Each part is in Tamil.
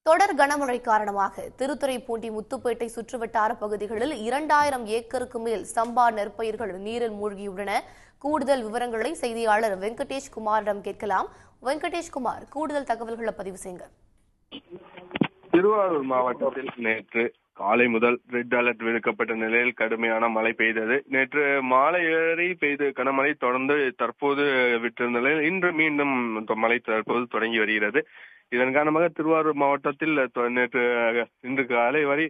தொடர் கனமழை காரணமாக திருத்துறைப்பூண்டி முத்துப்பேட்டை சுற்றுவட்டார பகுதிகளில் 2000 ஏக்கருக்கு மேல் சம்பா நெற்பயிர்கள் நீரில் மூழ்கியுள்ளன. கூடுதல் விவரங்களை செய்தியாளர் வெங்கடேஷ் குமாரிடம் கேட்கலாம். வெங்கடேஷ் குமார், கூடுதல் தகவல்களை பதிவு செய்யுங்க. திருவாரூர் மாவட்டத்தில் நேற்று காலை முதல் ரெட் அலர்ட் விடுக்கப்பட்ட நிலையில் கடுமையான மழை பெய்தது. நேற்று மாலை வரை பெய்த கனமழை தொடர்ந்து தற்போது விட்டிருந்த நிலையில் இன்று மீண்டும் மழை தற்போது தொடங்கி வருகிறது. இதன் காரணமாக திருவாரூர் மாவட்டத்தில் இன்று காலை வரை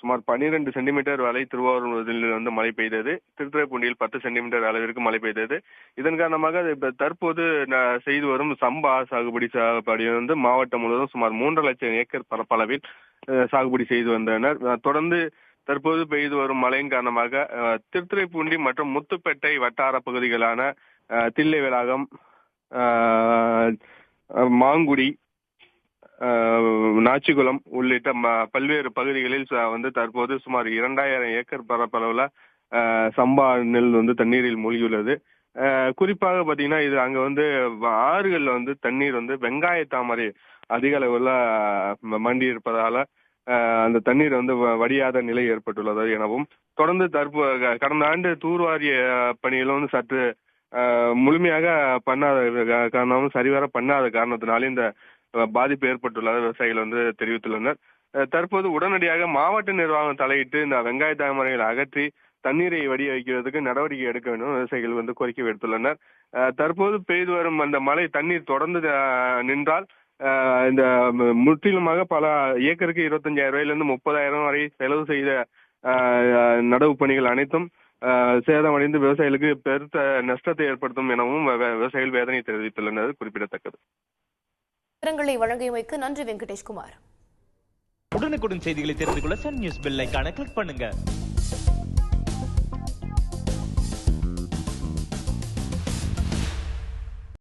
சுமார் 12 சென்டிமீட்டர் வரை திருவாரூரில் மழை பெய்தது. திருத்துறைப்பூண்டியில் 10 சென்டிமீட்டர் அளவிற்கு மழை பெய்தது. இதன் காரணமாக தற்போது செய்து வரும் சம்பா சாகுபடி மாவட்டம் முழுவதும் சுமார் 3 லட்சம் ஏக்கர் பரப்பளவில் சாகுபடி செய்து வந்தனர். தொடர்ந்து தற்போது பெய்து வரும் மழையின் காரணமாக திருத்துறைப்பூண்டி மற்றும் முத்துப்பேட்டை வட்டார பகுதிகளான தில்லைவேலாகம், மாங்குடி, நாச்சிகுளம் உள்ளிட்ட பல்வேறு பகுதிகளில் தற்போது சுமார் 2000 ஏக்கர் பரப்பளவுல சம்பா நெல் தண்ணீரில் மூழ்கியுள்ளது. குறிப்பாக பாத்தீங்கன்னா இது அங்க ஆறுகள்ல தண்ணீர் வெங்காய தாமரை அதிக அளவுல மண்டி இருப்பதால அந்த தண்ணீர் வடியாத நிலை ஏற்பட்டுள்ளது எனவும், தொடர்ந்து கடந்த ஆண்டு தூர்வாரிய பணிகளும் சற்று முழுமையாக பண்ணாத காரணமும் சரிவர பண்ணாத காரணத்தினால இந்த பாதிப்பு ஏற்பட்டுள்ளது விவசாயிகள் தெரிவித்துள்ளனர். தற்போது உடனடியாக மாவட்ட நிர்வாகம் தலையிட்டு இந்த வெங்காய தாமரைகளை அகற்றி தண்ணீரை வடிய வைக்கிறதுக்கு நடவடிக்கை எடுக்க வேண்டும் விவசாயிகள் கோரிக்கை விடுத்துள்ளனர். தற்போது பெய்து வரும் அந்த மழை தண்ணீர் தொடர்ந்து நின்றால் இந்த முற்றிலுமாக பல ஏக்கருக்கு 25,000 ரூபாயிலிருந்து 30,000 வரை செலவு செய்த நடவு பணிகள் அனைத்தும் சேதமடைந்து விவசாயிகளுக்கு பெருத்த நஷ்டத்தை ஏற்படுத்தும் எனவும் விவசாயிகள் வேதனை தெரிவித்துள்ளனர். குறிப்பிடத்தக்கது. விவரங்களை வழங்கியமைக்கு நன்றி வெங்கடேஷ்குமார். உடனுக்குடன் செய்திகளை தெரிந்து கொள்ள சன் நியூஸ் பெல் ஐகானை கிளிக் பண்ணுங்க.